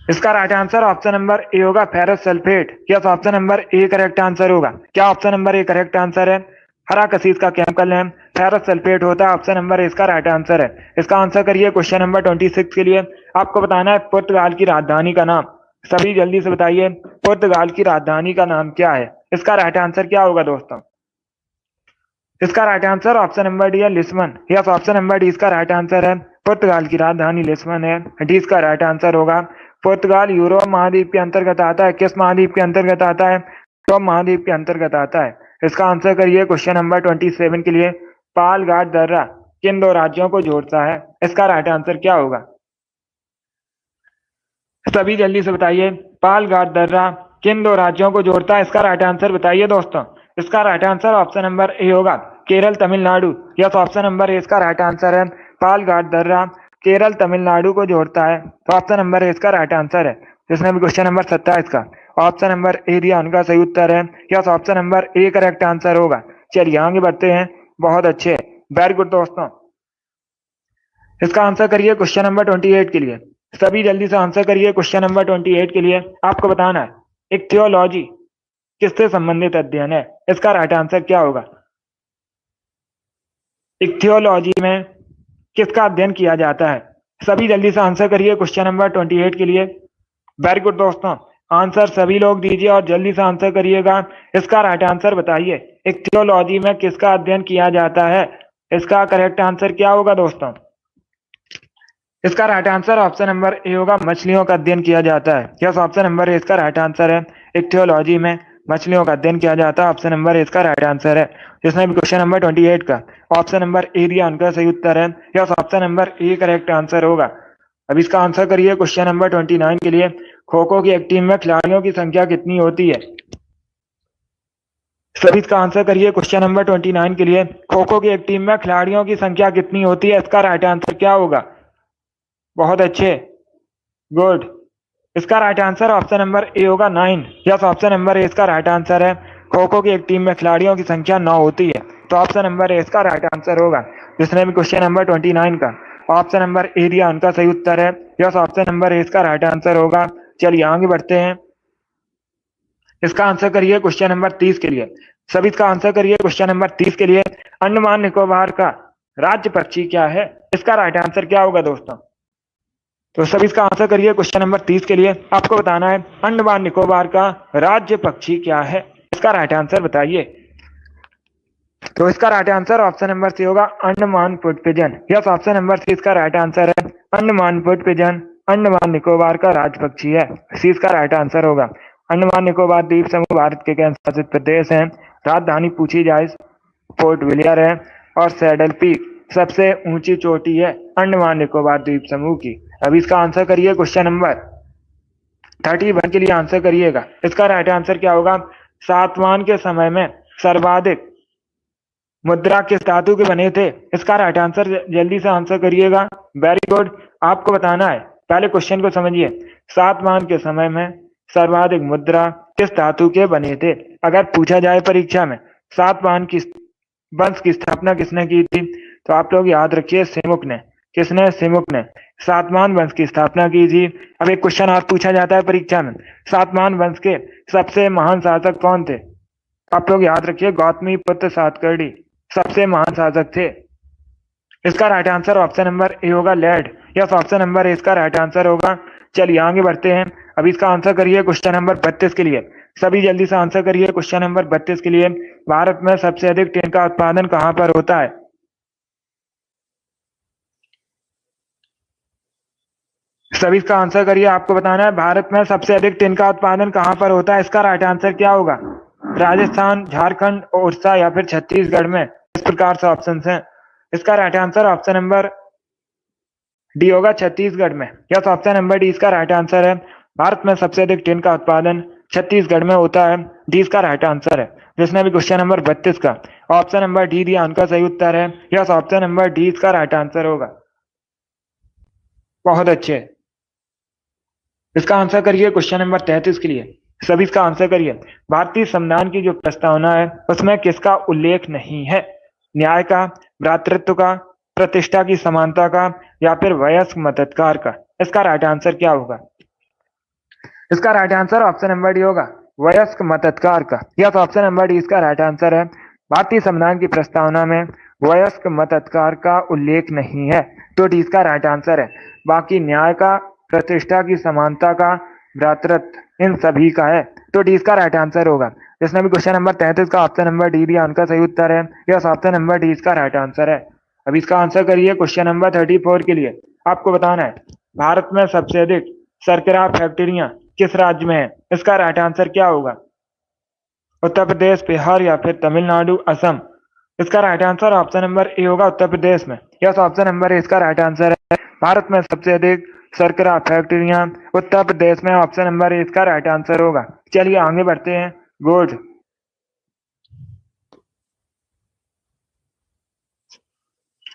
इसका right answer option number A होगा, ferrous sulphate. Yes, option number A correct answer होगा। क्या option number A correct answer है? हरा कसीद का केमिकल नेम फेरस सल्फेट होता है। ऑप्शन नंबर ए इसका राइट आंसर है। इसका आंसर करिए क्वेश्चन नंबर 26 के लिए। आपको बताना है पुर्तगाल की राजधानी का नाम। सभी जल्दी से बताइए पुर्तगाल की राजधानी का नाम क्या है। इसका राइट आंसर क्या होगा दोस्तों? इसका right answer option number D है, Lisbon. Yes, option number D इसका राइट आंसर है। पुर्तगाल की राजधानी लिस्बन है। डी इसका राइट आंसर होगा। पुर्तगाल यूरोप महाद्वीप के अंतर्गत आता है। किस महाद्वीप के अंतर्गत आता है? यूरोप महाद्वीप के अंतर्गत आता है। इसका आंसर करिए क्वेश्चन नंबर 27 के लिए। पाल घाट दर्रा किन दो राज्यों को जोड़ता है? इसका राइट आंसर क्या होगा? सभी जल्दी से बताइए पाल घाट दर्रा किन दो राज्यों को जोड़ता है। इसका राइट आंसर बताइए दोस्तों। इसका right answer option number A होगा, Kerala Tamil Nadu. Yes, option number A इसका राइट आंसर है। पाल घाट दर्रा केरल तमिलनाडु को जोड़ता है। तो ऑप्शन नंबर ए इसका राइट आंसर है। जिसने भी क्वेश्चन नंबर 27 का ऑप्शन नंबर ए दिया उनका सही उत्तर है। Yes, option number A correct answer होगा। चलिए आगे बढ़ते हैं। बहुत अच्छे, वेरी गुड दोस्तों। इसका आंसर करिए क्वेश्चन नंबर 28 के लिए। सभी जल्दी से आंसर करिए क्वेश्चन नंबर 28 के लिए। आपको बताना है इक्थियोलॉजी किससे संबंधित अध्ययन है। इसका राइट आंसर क्या होगा? इक्थियोलॉजी में किसका अध्ययन किया जाता है? सभी जल्दी से आंसर करिए क्वेश्चन नंबर 28 के लिए। वेरी गुड दोस्तों, आंसर सभी लोग दीजिए और जल्दी से आंसर करिएगा। इसका राइट आंसर बताइए इक्थियोलॉजी में किसका अध्ययन किया जाता है। इसका करेक्ट आंसर क्या होगा दोस्तों? इसका right answer option number A होगा, मछलियों का अध्ययन किया जाता है। यस, ऑप्शन नंबर ए इसका राइट आंसर है। इक्थियोलॉजी में मछलियों का अध्ययन किया जाता है। ऑप्शन नंबर ए इसका राइट आंसर है। जिसने भी क्वेश्चन नंबर 28 का ऑप्शन नंबर ए दिया उनका सही उत्तर है। Yes, option number A correct answer होगा। अब इसका आंसर करिए क्वेश्चन नंबर 29 के लिए। खो खो की एक टीम में खिलाड़ियों की संख्या कितनी होती है? सभी इसका आंसर करिए क्वेश्चन नंबर 29 के लिए। खो खो की एक टीम में खिलाड़ियों की संख्या कितनी होती है? इसका राइट आंसर क्या होगा? बहुत अच्छे, गुड। इसका right answer option number A होगा, 9। यस, ऑप्शन नंबर ए इसका राइट आंसर है। खो खो की एक टीम में खिलाड़ियों की संख्या 9 होती है। तो ऑप्शन नंबर ए इसका राइट आंसर होगा। जिसने भी क्वेश्चन नंबर 29 का ऑप्शन नंबर ए दिया उनका सही उत्तर है। यस, ऑप्शन नंबर ए इसका राइट आंसर होगा। चलिए आगे बढ़ते हैं। इसका आंसर करिए क्वेश्चन नंबर 30 के लिए। सभी इसका आंसर करिए क्वेश्चन नंबर 30 के लिए। अंडमान निकोबार का राज्य पक्षी क्या है? इसका राइट आंसर क्या होगा दोस्तों? तो सभी इसका आंसर करिए क्वेश्चन नंबर 30 के लिए। आपको बताना है अंडमान निकोबार का राज्य पक्षी क्या है। इसका राइट आंसर बताइए। तो इसका right answer option number C होगा, Andaman foot pigeon. Yes, option number C इसका राइट आंसर है। अंडमान फुट पिजन अंडमान निकोबार का राज्य पक्षी है। सी इसका राइट आंसर होगा। अंडमान निकोबार द्वीप समूह भारत के केंद्र शासित प्रदेश है। राजधानी पूछी जाए पोर्ट विलियर है और सैडल पीक सबसे ऊंची चोटी है अंडमान निकोबार द्वीप समूह की। अब इसका आंसर करिए क्वेश्चन नंबर 31 के लिए आंसर करिएगा। इसका राइट आंसर क्या होगा? सातवाहन के समय में सर्वाधिक मुद्रा किस धातु के बने थे? इसका राइट आंसर जल्दी से आंसर करिएगा। Very good. आपको बताना है, पहले क्वेश्चन को समझिए। सातवाहन के समय में सर्वाधिक मुद्रा किस धातु के बने थे? अगर पूछा जाए परीक्षा में सातवाहन की वंश की स्थापना किसने की थी, तो आप लोग याद रखिए सिमुक ने। किसने? सिमुक ने सातवाहन वंश की स्थापना की थी। अब एक क्वेश्चन और पूछा जाता है परीक्षा में, सातवाहन वंश के सबसे महान शासक कौन थे? आप लोग याद रखिए गौतमी पुत्र सातकर्णी सबसे महान शासक थे। इसका right answer option number A होगा, lead. Yes, option number A इसका राइट आंसर होगा। चलिए आगे बढ़ते हैं। अब इसका आंसर करिए क्वेश्चन नंबर 32 के लिए। सभी जल्दी से आंसर करिए क्वेश्चन नंबर 32 के लिए। भारत में सबसे अधिक टेन का उत्पादन कहां पर होता है? सभी इसका आंसर करिए। आपको बताना है भारत में सबसे अधिक टिन का उत्पादन कहाँ पर होता है। इसका राइट आंसर क्या होगा? राजस्थान, झारखंड, उड़ीसा या फिर छत्तीसगढ़ में। इस प्रकार से ऑप्शन हैं। इसका right answer option number D होगा, छत्तीसगढ़ में। यस, ऑप्शन नंबर डी इसका राइट आंसर है। भारत में सबसे अधिक टिन का उत्पादन छत्तीसगढ़ में होता है। डी इसका राइट आंसर है। जिसने भी क्वेश्चन नंबर 32 का ऑप्शन नंबर डी दिया उनका सही उत्तर है। यस, ऑप्शन नंबर डी इसका राइट आंसर होगा। बहुत अच्छे। इसका आंसर करिए क्वेश्चन नंबर 33 के लिए। सभी इसका आंसर करिए। भारतीय संविधान की जो प्रस्तावना है उसमें किसका उल्लेख नहीं है? न्याय का, भ्रातृत्व का, प्रतिष्ठा की समानता का या फिर वयस्क मताधिकार का। इसका राइट आंसर क्या होगा? इसका right answer option number D होगा, वयस्क मताधिकार का। यह ऑप्शन नंबर डी इसका राइट आंसर है। भारतीय संविधान की प्रस्तावना में वयस्क मताधिकार का उल्लेख नहीं है, तो डी इसका राइट आंसर है। बाकी न्याय का, प्रतिष्ठा की समानता का, भ्रातृत्व, इन सभी का है, तो डी इसका राइट आंसर होगा। जिसने भी क्वेश्चन नंबर 33 का ऑप्शन नंबर डी दिया उनका सही उत्तर है। यस, ऑप्शन नंबर डी इसका राइट आंसर है। अब इसका आंसर करिए क्वेश्चन नंबर 34 के लिए। आपको बताना है भारत में सबसे अधिक शर्करा फैक्ट्रियां किस राज्य में है। इसका राइट आंसर क्या होगा? उत्तर प्रदेश, बिहार या फिर तमिलनाडु, असम। इसका right answer option number A होगा, उत्तर प्रदेश में। यस, ऑप्शन नंबर ए इसका राइट आंसर है। भारत में सबसे अधिक शर्करा फैक्ट्रियां उत्तर प्रदेश में। ऑप्शन नंबर ए इसका राइट आंसर होगा। चलिए आगे बढ़ते हैं। गुड।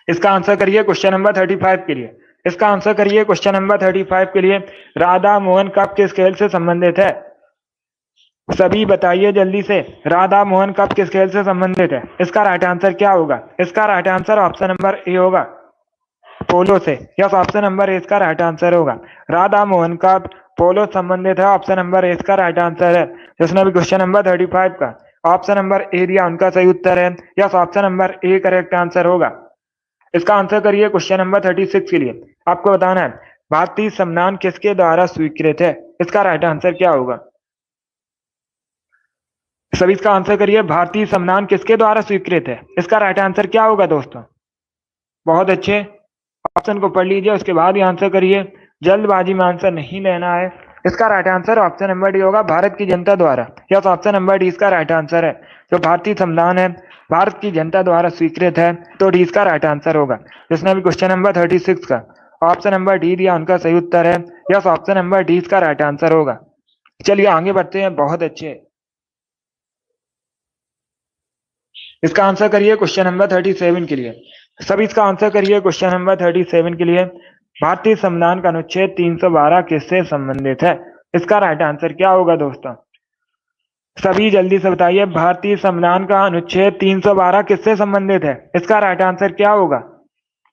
इसका आंसर करिए क्वेश्चन नंबर 35 के लिए। इसका आंसर करिए क्वेश्चन नंबर 35 के लिए। राधा मोहन कप किस खेल से संबंधित है? सभी बताइए जल्दी से। राधा मोहन कप किस खेल से संबंधित है? इसका राइट आंसर क्या होगा? इसका right answer option number A होगा, पोलो से। यस, ऑप्शन नंबर ए इसका राइट आंसर होगा। राधा मोहन कप पोलो संबंधित है। ऑप्शन नंबर ए इसका राइट आंसर है। जिसने भी क्वेश्चन नंबर 35 का ऑप्शन नंबर ए दिया उनका सही उत्तर है। Yes, option number A correct answer होगा। इसका आंसर करिए क्वेश्चन नंबर 36 के लिए। आपको बताना है भारतीय संविधान किसके द्वारा स्वीकृत है। इसका राइट आंसर क्या होगा? सभी इसका आंसर करिए। भारतीय संविधान किसके द्वारा स्वीकृत है? इसका राइट आंसर क्या होगा दोस्तों? बहुत अच्छे। ऑप्शन को पढ़ लीजिए, उसके बाद ही आंसर करिए। जल्दबाजी में आंसर नहीं लेना है। इसका right answer option number D होगा, भारत की जनता द्वारा। यस, ऑप्शन नंबर डी इसका राइट आंसर है। जो भारतीय संविधान है भारत की जनता द्वारा स्वीकृत है, तो डी इसका राइट आंसर होगा। जिसने भी क्वेश्चन नंबर 36 का ऑप्शन नंबर डी दिया उनका सही उत्तर है। यस, ऑप्शन नंबर डी इसका राइट आंसर होगा। चलिए आगे बढ़ते हैं। बहुत अच्छे। इसका आंसर करिए क्वेश्चन नंबर 37 के लिए। सभी इसका आंसर करिए क्वेश्चन नंबर 37 के लिए। भारतीय संविधान का अनुच्छेद 312 किससे संबंधित है? इसका राइट आंसर क्या होगा दोस्तों? सभी जल्दी से बताइए। भारतीय संविधान का अनुच्छेद 312 किससे संबंधित है? इसका राइट आंसर क्या होगा?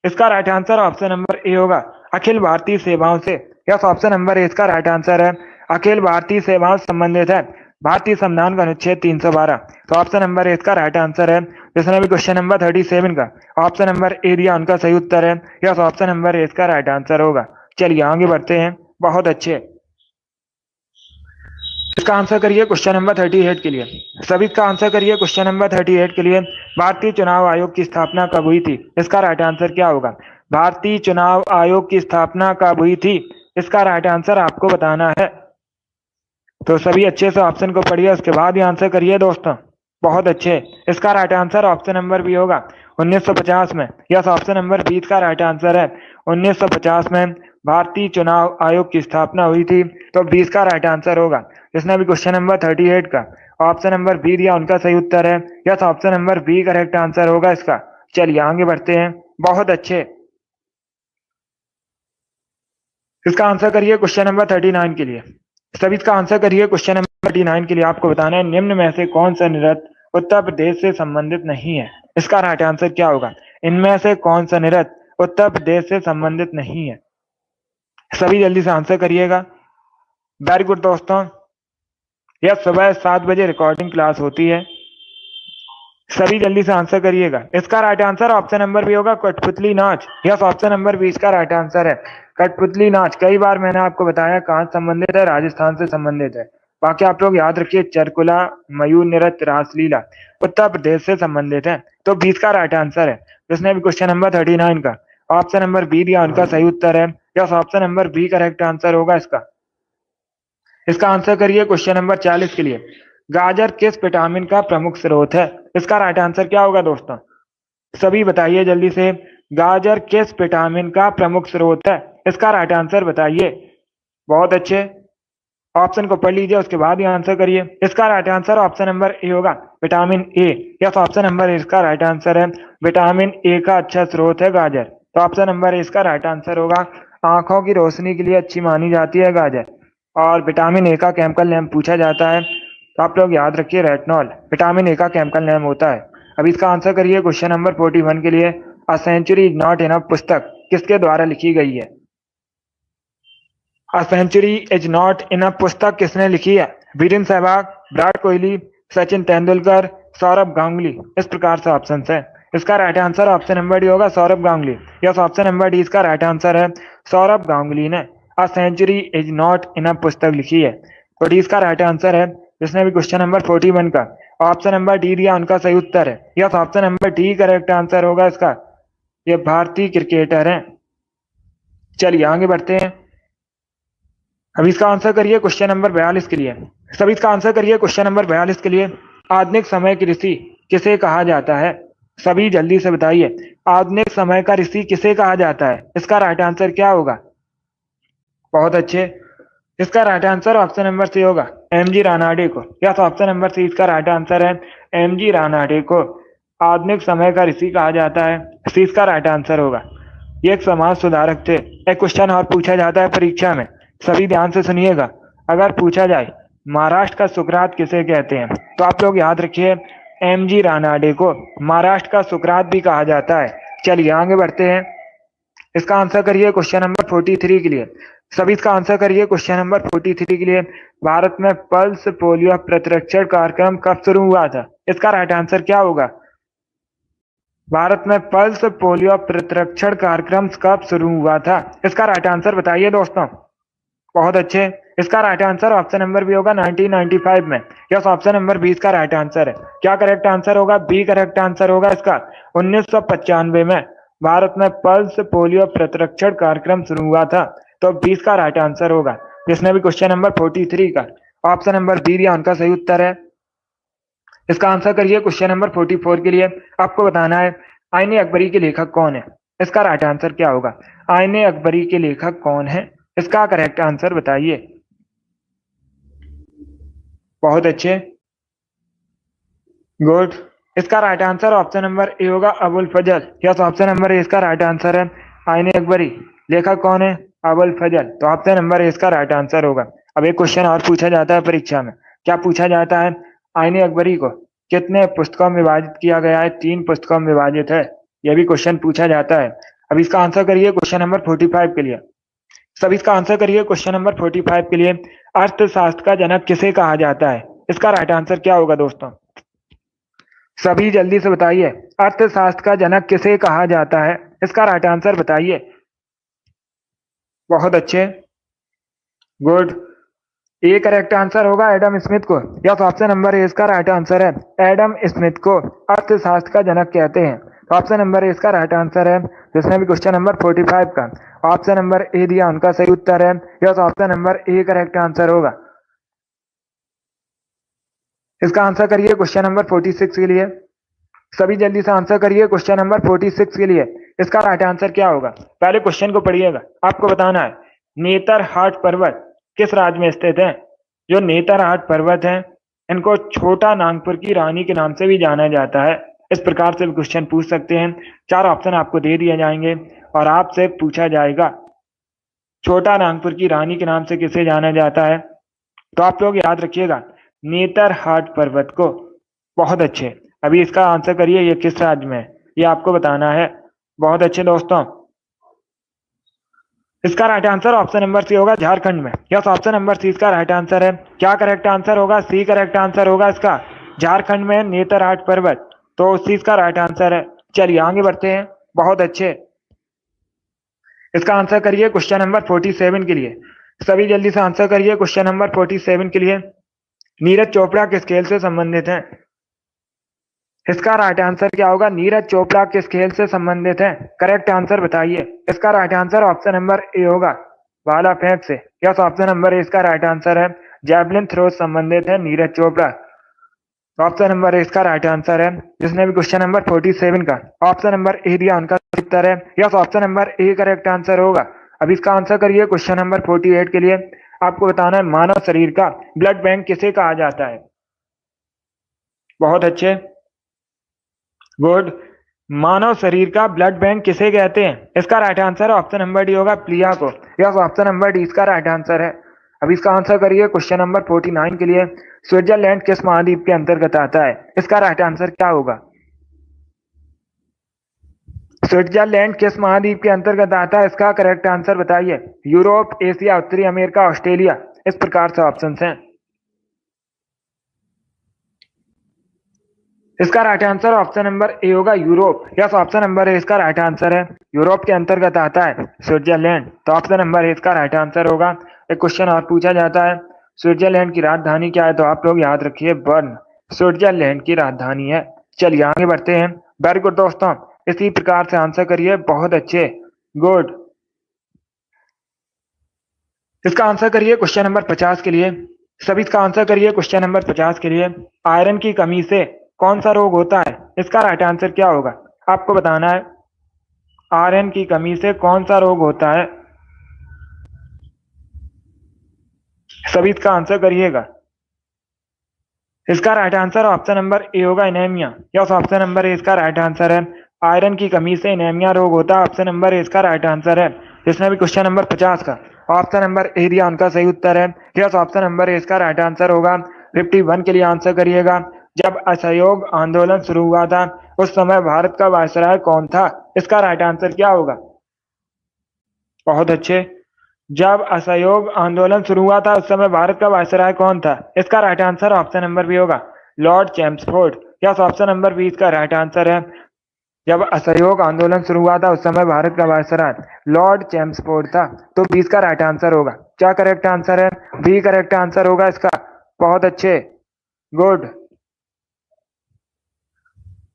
इसका right answer option number A होगा, अखिल भारतीय सेवाओं से। यस, ऑप्शन नंबर ए इसका राइट आंसर है। अखिल भारतीय सेवाओं से संबंधित है भारतीय संविधान का अनुच्छेद 312। तो ऑप्शन नंबर ए इसका राइट आंसर है। जिसने भी क्वेश्चन नंबर 37 का ऑप्शन नंबर ए दिया उनका सही उत्तर है। यस, ऑप्शन नंबर ए इसका राइट आंसर होगा। चलिए आगे बढ़ते हैं। बहुत अच्छे। इसका आंसर करिए क्वेश्चन नंबर 38 के लिए। सभी का आंसर करिए क्वेश्चन नंबर 38 के लिए। भारतीय चुनाव आयोग की स्थापना कब हुई थी? इसका राइट आंसर क्या होगा? भारतीय चुनाव आयोग की स्थापना कब हुई थी? इसका राइट आंसर आपको बताना है। तो सभी अच्छे से ऑप्शन को पढ़िए, उसके बाद ही आंसर करिए दोस्तों। बहुत अच्छे। इसका right answer option number B होगा, 1950 में। यस, ऑप्शन नंबर बी का राइट आंसर है। 1950 में भारतीय चुनाव आयोग की स्थापना हुई थी, तो 20 का राइट आंसर होगा। जिसने भी क्वेश्चन नंबर 38 का ऑप्शन नंबर बी दिया उनका सही उत्तर है। Yes, option number B correct answer होगा इसका। चलिए आगे बढ़ते हैं। बहुत अच्छे। इसका आंसर करिए क्वेश्चन नंबर 39 के लिए। सभी इसका आंसर करिए क्वेश्चन नंबर 39 के लिए। आपको बताना है निम्न में से कौन सा नृत्य उत्तर प्रदेश से संबंधित नहीं है? इसका राइट आंसर क्या होगा? इनमें से कौन सा नृत्य उत्तर प्रदेश से संबंधित नहीं है? सभी जल्दी से आंसर करिएगा। वेरी गुड दोस्तों। यह सुबह 7 बजे रिकॉर्डिंग क्लास होती है। सभी जल्दी से आंसर करिएगा। इसका right answer option number B होगा, कठपुतली नाच। यस, ऑप्शन नंबर बी इसका राइट आंसर है। कठपुतली नाच कई बार मैंने आपको बताया कहाँ संबंधित है, राजस्थान से संबंधित है। बाकी आप लोग याद रखिए, चरकुला, मयूर नृत्य, रासलीला उत्तर प्रदेश से संबंधित है। तो 20 का राइट आंसर है। जिसने भी क्वेश्चन नंबर 39 का ऑप्शन नंबर बी दिया उनका सही उत्तर है। Yes, option number B correct answer होगा इसका। इसका आंसर करिए क्वेश्चन नंबर 40 के लिए। गाजर किस विटामिन का प्रमुख स्रोत है? इसका राइट आंसर क्या होगा दोस्तों? सभी बताइए जल्दी से। गाजर किस विटामिन का प्रमुख स्रोत है? इसका राइट आंसर बताइए। बहुत अच्छे, ऑप्शन को पढ़ लीजिए, उसके बाद ही आंसर करिए। इसका right answer option number A होगा, vitamin A. Yes, option number A इसका राइट आंसर है। विटामिन ए का अच्छा स्रोत है गाजर, तो ऑप्शन नंबर ए इसका राइट आंसर होगा। आंखों की रोशनी के लिए अच्छी मानी जाती है गाजर, और विटामिन ए का केमिकल नेम पूछा जाता है, तो आप लोग याद रखिए रेटिनॉल विटामिन ए का केमिकल नेम होता है। अब इसका आंसर करिए क्वेश्चन नंबर 41 के लिए। A century is not enough पुस्तक किसके द्वारा लिखी गई है? A century is not enough पुस्तक किसने लिखी है? वीरेंद्र सहवाग, विराट कोहली, सचिन तेंदुलकर, सौरभ गांगुली। इस प्रकार से ऑप्शन है। इसका right answer option number D होगा, Sourav Ganguly. Yes, option number D इसका राइट आंसर है। सौरभ गांगुली ने a century is not enough पुस्तक लिखी है, तो डी इसका राइट आंसर है। जिसने भी क्वेश्चन नंबर 41 का ऑप्शन नंबर डी दिया उनका सही उत्तर है। Yes, option number D correct answer होगा इसका। ये भारतीय क्रिकेटर हैं। चलिए आगे बढ़ते हैं। अब इसका आंसर करिए क्वेश्चन नंबर 42 के लिए। सभी इसका आंसर करिए क्वेश्चन नंबर 42 के लिए। आधुनिक समय की ऋषि किसे कहा जाता है? सभी जल्दी से बताइए, आधुनिक समय का ऋषि किसे कहा जाता है? इसका राइट आंसर क्या होगा? बहुत अच्छे, इसका right answer option number C होगा, एमजी रानाडे को। यस, ऑप्शन नंबर सी इसका राइट आंसर है। एमजी रानाडे को आधुनिक समय का ऋषि कहा जाता है, सी इसका राइट आंसर होगा। ये एक समाज सुधारक थे। एक क्वेश्चन और पूछा जाता है परीक्षा में, सभी ध्यान से सुनिएगा। अगर पूछा जाए महाराष्ट्र का सुकरात किसे कहते हैं, तो आप लोग याद रखिए एमजी रानाडे को महाराष्ट्र का सुकरात भी कहा जाता है। चलिए आगे बढ़ते हैं। इसका आंसर करिए क्वेश्चन नंबर 43 के लिए। सभी इसका आंसर करिए क्वेश्चन नंबर 43 के लिए। भारत में पल्स पोलियो प्रतिरक्षण कार्यक्रम कब शुरू हुआ था? इसका राइट आंसर क्या होगा? भारत में पल्स पोलियो प्रतिरक्षण कार्यक्रम कब शुरू हुआ था? इसका राइट आंसर बताइए दोस्तों। बहुत अच्छे, इसका right answer option number B होगा, 1995 में। यस, ऑप्शन नंबर 20 का राइट आंसर है। क्या करेक्ट आंसर होगा? बी करेक्ट आंसर होगा इसका। 1995 में भारत में पल्स पोलियो प्रतिरक्षण कार्यक्रम शुरू हुआ था, तो 20 का राइट आंसर होगा। जिसने भी क्वेश्चन नंबर 43 का ऑप्शन नंबर बी दिया उनका सही उत्तर है। इसका आंसर करिए क्वेश्चन नंबर 44 के लिए। आपको बताना है आईने अकबरी के लेखक कौन है? इसका राइट आंसर क्या होगा? आईने अकबरी के लेखक कौन है? इसका करेक्ट आंसर बताइए। बहुत अच्छे, गुड। इसका right answer option number A होगा, अबुल फजल। यस, ऑप्शन नंबर ए इसका राइट आंसर है। आईने अकबरी लेखक कौन है? अबुल फजल, तो ऑप्शन नंबर ए इसका राइट आंसर होगा। अब एक क्वेश्चन और पूछा जाता है परीक्षा में। क्या पूछा जाता है? आईने अकबरी को कितने पुस्तकों में विभाजित किया गया है? 3 पुस्तकों में विभाजित है, यह भी क्वेश्चन पूछा जाता है। अब इसका आंसर करिए क्वेश्चन नंबर 45 के लिए। सभी इसका आंसर करिए क्वेश्चन नंबर 45 के लिए। अर्थशास्त्र का जनक किसे कहा जाता है? इसका राइट आंसर क्या होगा दोस्तों? सभी जल्दी से बताइए, अर्थशास्त्र का जनक किसे कहा जाता है? इसका राइट आंसर बताइए। बहुत अच्छे, गुड। ए करेक्ट आंसर होगा एडम स्मिथ को। यस, ऑप्शन नंबर ए इसका राइट आंसर है। एडम स्मिथ को अर्थशास्त्र का जनक कहते हैं, तो ऑप्शन नंबर ए इसका राइट आंसर है। जिसने भी क्वेश्चन नंबर 45 का ऑप्शन नंबर ए दिया उनका सही उत्तर है। Yes, option number A correct answer होगा। इसका आंसर करिए क्वेश्चन नंबर 46 के लिए। सभी जल्दी से आंसर करिए क्वेश्चन नंबर 46 के लिए। इसका राइट आंसर क्या होगा? पहले क्वेश्चन को पढ़िएगा, आपको बताना है नेतरहाट पर्वत किस राज्य में स्थित है? जो नेतरहाट पर्वत है इनको छोटा नागपुर की रानी के नाम से भी जाना जाता है। इस प्रकार से क्वेश्चन पूछ सकते हैं। 4 ऑप्शन आपको दे दिए जाएंगे और आपसे पूछा जाएगा छोटा नागपुर की रानी के नाम से किसे जाना जाता है, तो आप लोग याद रखिएगा नेतरहाट पर्वत को। बहुत अच्छे, अभी इसका आंसर करिए ये किस राज्य में है, ये आपको बताना है। बहुत अच्छे दोस्तों, इसका right answer option number C होगा, झारखंड में। यस, ऑप्शन नंबर सी इसका राइट आंसर है। क्या करेक्ट आंसर होगा? सी करेक्ट आंसर होगा इसका। झारखंड में नेतरहाट पर्वत, तो सी इसका राइट आंसर है। चलिए आगे बढ़ते हैं। बहुत अच्छे, इसका आंसर करिए क्वेश्चन नंबर 47 के लिए। सभी जल्दी से आंसर करिए क्वेश्चन नंबर 47 के लिए। नीरज चोपड़ा किस खेल से संबंधित है? इसका राइट आंसर क्या होगा? नीरज चोपड़ा किस खेल से संबंधित है? करेक्ट आंसर बताइए। इसका right answer option number A होगा, भाला फेंक से। यस, ऑप्शन नंबर ए इसका राइट आंसर है। जैवलिन थ्रो संबंधित है Neeraj Chopra. Option number A इसका राइट आंसर है। जिसने भी क्वेश्चन नंबर 47 का ऑप्शन नंबर ए दिया उनका उत्तर है। Yes, option number A correct answer होगा। अब इसका आंसर करिए क्वेश्चन नंबर 48 के लिए। आपको बताना है मानव शरीर का ब्लड बैंक किसे कहा जाता है। बहुत अच्छे, गुड। मानव शरीर का ब्लड बैंक किसे कहते हैं? इसका right answer option number D होगा, प्लिया को। यस, ऑप्शन नंबर डी इसका राइट आंसर है। अब इसका आंसर करिए क्वेश्चन नंबर 49 के लिए। स्विट्जरलैंड किस महाद्वीप के अंतर्गत आता है? इसका राइट आंसर क्या होगा? स्विट्जरलैंड किस महाद्वीप के अंतर्गत आता है? इसका करेक्ट आंसर बताइए। यूरोप, एशिया, उत्तरी अमेरिका, ऑस्ट्रेलिया। इस प्रकार से ऑप्शन हैं। इसका right answer option number A होगा, Europe. Yes, option number A इसका राइट आंसर है। यूरोप के अंतर्गत आता है स्विट्जरलैंड, तो ऑप्शन नंबर ए इसका राइट आंसर होगा। एक क्वेश्चन और पूछा जाता है, स्विट्जरलैंड की राजधानी क्या है? तो आप लोग याद रखिए, बर्न स्विट्जरलैंड की राजधानी है। चलिए आगे बढ़ते हैं। वेरी गुड दोस्तों, इसी प्रकार से आंसर करिए, बहुत अच्छे, गुड। इसका आंसर करिए क्वेश्चन नंबर 50 के लिए। सभी इसका आंसर करिए क्वेश्चन नंबर 50 के लिए। आयरन की कमी से कौन सा रोग होता है? इसका राइट आंसर क्या होगा? आपको बताना है आयरन की कमी से कौन सा रोग होता है। सभी इसका आंसर करिएगा। इसका right answer option number A होगा, anaemia. Yes, option number A इसका राइट आंसर है। आयरन की कमी से एनीमिया रोग होता है, ऑप्शन नंबर ए इसका राइट आंसर है। जिसने भी क्वेश्चन नंबर 50 का ऑप्शन नंबर ए दिया उनका सही उत्तर है। यस, ऑप्शन नंबर ए इसका राइट आंसर होगा। 51 के लिए आंसर करिएगा। जब असहयोग आंदोलन शुरू हुआ था उस समय भारत का वायसराय कौन था? इसका राइट आंसर क्या होगा? बहुत अच्छे। जब असहयोग आंदोलन शुरू हुआ था उस समय भारत का वायसराय कौन था? इसका right answer option number B होगा, Lord Chelmsford. Yes, option number B इसका राइट आंसर है। जब असहयोग आंदोलन शुरू हुआ था उस समय भारत का वायसराय लॉर्ड चैम्सफोर्ड था, तो बी इसका राइट आंसर होगा। क्या करेक्ट आंसर है? बी करेक्ट आंसर होगा इसका। बहुत अच्छे, गुड।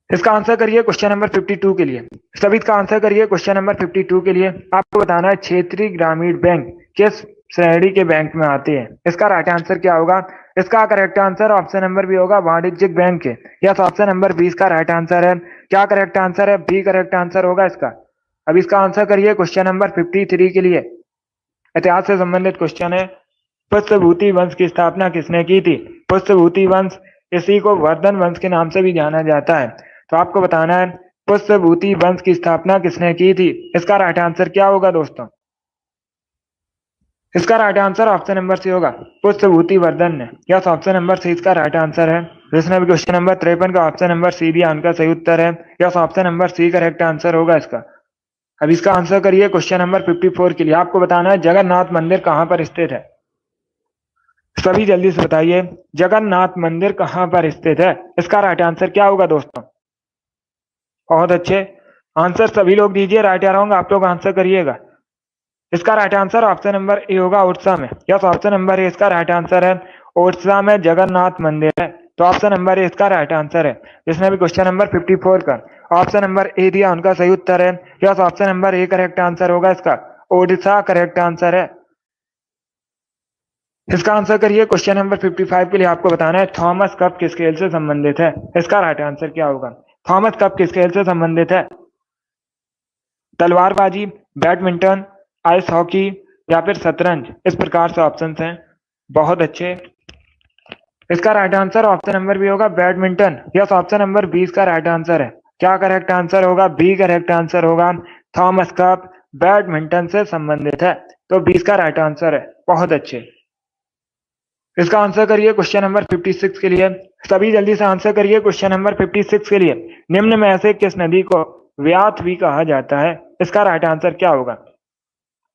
इसका आंसर करिए क्वेश्चन नंबर 52 के लिए। सभी इसका आंसर करिए क्वेश्चन नंबर 52 के लिए। आपको बताना है क्षेत्रीय ग्रामीण बैंक किस श्रेणी के बैंक में आते हैं? इसका राइट आंसर क्या होगा? इसका correct answer option number B होगा, वाणिज्यिक बैंक के। यस, ऑप्शन नंबर बी इसका राइट आंसर है। क्या करेक्ट आंसर है? बी करेक्ट आंसर होगा इसका। अब इसका आंसर करिए क्वेश्चन नंबर 53 के लिए। इतिहास से संबंधित क्वेश्चन है। पुष्यभूति वंश की स्थापना किसने की थी? पुष्यभूति वंश, इसी को वर्धन वंश के नाम से भी जाना जाता है। तो आपको बताना है पुष्यभूति वंश की स्थापना किसने की थी? इसका राइट आंसर क्या होगा दोस्तों? इसका right answer option number C होगा, पुष्यभूति वर्धन ने। यस, ऑप्शन नंबर सी इसका राइट आंसर है। जिसने भी क्वेश्चन नंबर 53 का ऑप्शन नंबर सी दिया उनका सही उत्तर है। Yes, option number C correct answer होगा इसका। अब इसका आंसर करिए क्वेश्चन नंबर 54 के लिए। आपको बताना है जगन्नाथ मंदिर कहां पर स्थित है? सभी जल्दी से बताइए, जगन्नाथ मंदिर कहां पर स्थित है? इसका राइट आंसर क्या होगा दोस्तों? बहुत अच्छे, आंसर सभी लोग दीजिए, राइट या रॉन्ग आप लोग आंसर करिएगा। इसका right answer option number A होगा, उड़ीसा में। यस, ऑप्शन नंबर ए इसका राइट आंसर है। उड़ीसा में जगन्नाथ मंदिर है, तो ऑप्शन नंबर ए इसका राइट आंसर है। जिसने भी क्वेश्चन नंबर 54 का ऑप्शन नंबर ए दिया उनका सही उत्तर है। Yes, option number A correct answer होगा इसका, उड़ीसा करेक्ट आंसर है। इसका आंसर करिए क्वेश्चन नंबर 55 के लिए। आपको बताना है थॉमस कप किस खेल से संबंधित है? इसका राइट आंसर क्या होगा? थॉमस कप किस खेल से संबंधित है? तलवारबाजी, बैडमिंटन, आइस हॉकी या फिर शतरंज? इस प्रकार से ऑप्शंस हैं। बहुत अच्छे, इसका right answer option number B होगा, बैडमिंटन। यस, ऑप्शन नंबर 20 का राइट आंसर है। क्या करेक्ट आंसर होगा? बी करेक्ट आंसर होगा। थॉमस कप बैडमिंटन से संबंधित है, तो 20 का राइट आंसर है। बहुत अच्छे, इसका आंसर करिए क्वेश्चन नंबर 56 के लिए। सभी जल्दी से आंसर करिए क्वेश्चन नंबर 56 के लिए। निम्न में से किस नदी को व्याथ भी कहा जाता है? इसका राइट आंसर क्या होगा?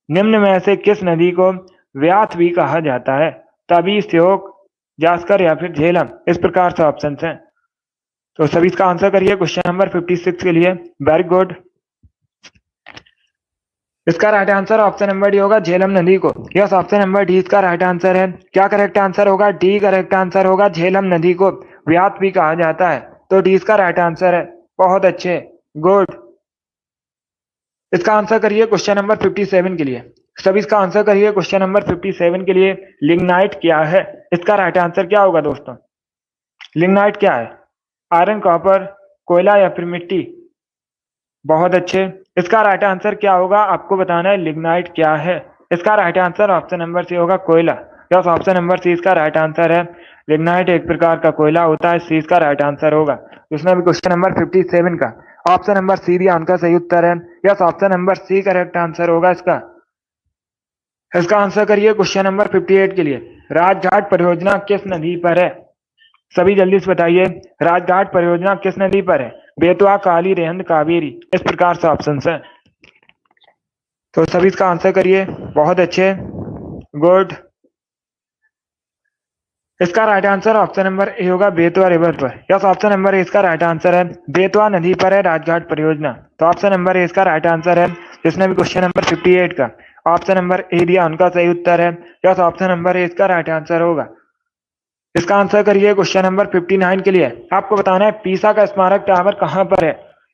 निम्न में से किस नदी को व्याथ भी कहा जाता है? तभी, श्योक, जास्कर या फिर झेलम? इस प्रकार से ऑप्शन हैं। तो सभी इसका आंसर करिए क्वेश्चन नंबर 56 के लिए। वेरी गुड, इसका right answer option number D होगा, झेलम नदी को। यस, ऑप्शन नंबर डी इसका राइट आंसर है। क्या करेक्ट आंसर होगा? डी करेक्ट आंसर होगा। झेलम नदी को व्याथ भी कहा जाता है, तो डी इसका राइट आंसर है। बहुत अच्छे, गुड। इसका आंसर करिए क्वेश्चन नंबर 57 के लिए। सभी इसका आंसर करिए क्वेश्चन नंबर 57 के लिए। लिग्नाइट क्या है? इसका राइट आंसर क्या होगा दोस्तों? लिग्नाइट क्या है? आयरन, कॉपर, कोयला या फिर मिट्टी? बहुत अच्छे। इसका राइट आंसर क्या होगा आपको बताना है। लिग्नाइट क्या है? इसका right answer option number C होगा, कोयला। यस, ऑप्शन नंबर सी इसका राइट आंसर है। लिग्नाइट एक प्रकार का कोयला होता है। सी इसका राइट आंसर होगा। इसमें भी क्वेश्चन नंबर 57 का ऑप्शन नंबर सी दिया, उनका सही उत्तर है। Yes, option number C correct answer होगा इसका। इसका आंसर करिए क्वेश्चन नंबर 58 के लिए। राजघाट परियोजना किस नदी पर है? सभी जल्दी से बताइए, राजघाट परियोजना किस नदी पर है? बेतवा, काली, रेहंद, कावेरी? इस प्रकार से ऑप्शन है। तो सभी इसका आंसर करिए। बहुत अच्छे, गुड। इसका right answer option number A होगा, बेतवा रिवर पर। यस, ऑप्शन नंबर ए इसका राइट आंसर है। बेतवा नदी पर है राजघाट परियोजना। तो ऑप्शन नंबर ए इसका राइट आंसर है। जिसने भी क्वेश्चन नंबर 58 का ऑप्शन नंबर ए दिया, उनका सही उत्तर है। यस, ऑप्शन नंबर ए इसका राइट आंसर होगा। इसका आंसर करिए क्वेश्चन नंबर 59 के लिए। आपको बताना है पीसा का स्मारक टावर कहां पर है?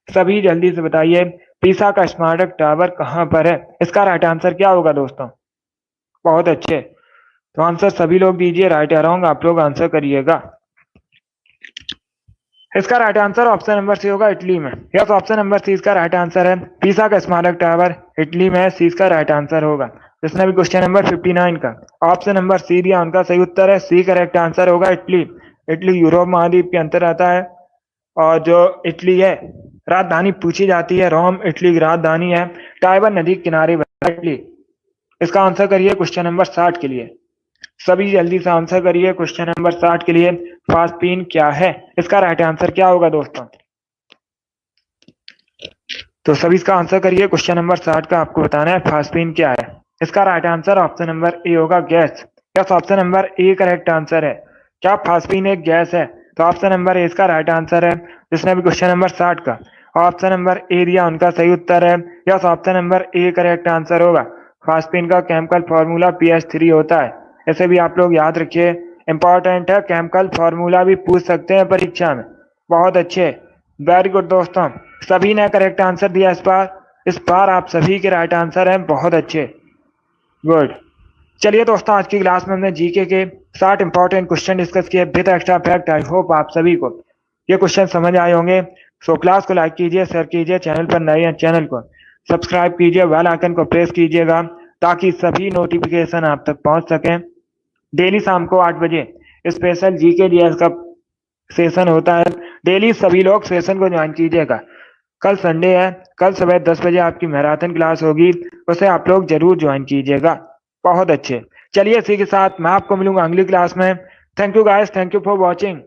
सभी जल्दी से बताइए, पीसा का स्मारक टावर कहां पर है? इसका राइट आंसर क्या होगा दोस्तों? बहुत अच्छे। तो आंसर सभी लोग दीजिए, राइट या रॉन्ग आप लोग आंसर करिएगा। इसका right answer option number C होगा, इटली में। यस, ऑप्शन नंबर सी इसका राइट आंसर है। पीसा का स्मारक टावर इटली में, सी इसका राइट आंसर होगा। जिसने भी क्वेश्चन नंबर 59 का ऑप्शन नंबर सी दिया, उनका सही उत्तर है। सी करेक्ट आंसर होगा, इटली। इटली यूरोप महाद्वीप के अंतर आता है। और जो इटली है, राजधानी पूछी जाती है, रोम इटली की राजधानी है। टाइबर नदी के किनारे इटली। इसका आंसर करिए क्वेश्चन नंबर 60 के लिए। सभी जल्दी से आंसर करिए क्वेश्चन नंबर 60 के लिए। फास्पिन क्या है? इसका राइट आंसर क्या होगा दोस्तों? तो सभी इसका आंसर करिए क्वेश्चन नंबर 60 का आपको बताना है फास्पिन क्या है। इसका right answer option number A होगा, gas. Yes, option number A correct answer है। क्या फास्पिन एक गैस है? तो ऑप्शन नंबर ए इसका राइट आंसर है। जिसने भी क्वेश्चन नंबर 60 का ऑप्शन नंबर ए दिया, उनका सही उत्तर है। Yes, option number A correct answer होगा। फास्पिन का केमिकल फॉर्मूला PH3 होता है। ऐसे भी आप लोग याद रखिए, इंपॉर्टेंट है। केमिकल फॉर्मूला भी पूछ सकते हैं परीक्षा में। बहुत अच्छे, वेरी गुड दोस्तों। सभी ने करेक्ट आंसर दिया इस बार आप सभी के राइट आंसर हैं। बहुत अच्छे, गुड। चलिए दोस्तों, आज की क्लास में हमने जीके के 60 इंपॉर्टेंट क्वेश्चन डिस्कस किए with extra fact. I hope आप सभी को ये क्वेश्चन समझ आए होंगे। सो क्लास को लाइक कीजिए, शेयर कीजिए, चैनल पर नए हैं चैनल को सब्सक्राइब कीजिए, बेल आइकन को प्रेस कीजिएगा ताकि सभी नोटिफिकेशन आप तक पहुंच सकें। डेली शाम को 8 बजे स्पेशल जीके डीएस का सेशन होता है। डेली सभी लोग सेशन को ज्वाइन कीजिएगा। कल संडे है, कल सुबह 10 बजे आपकी मैराथन क्लास होगी, उसे आप लोग जरूर ज्वाइन कीजिएगा। बहुत अच्छे। चलिए इसी के साथ मैं आपको मिलूंगा अगली क्लास में। Thank you guys, thank you for watching.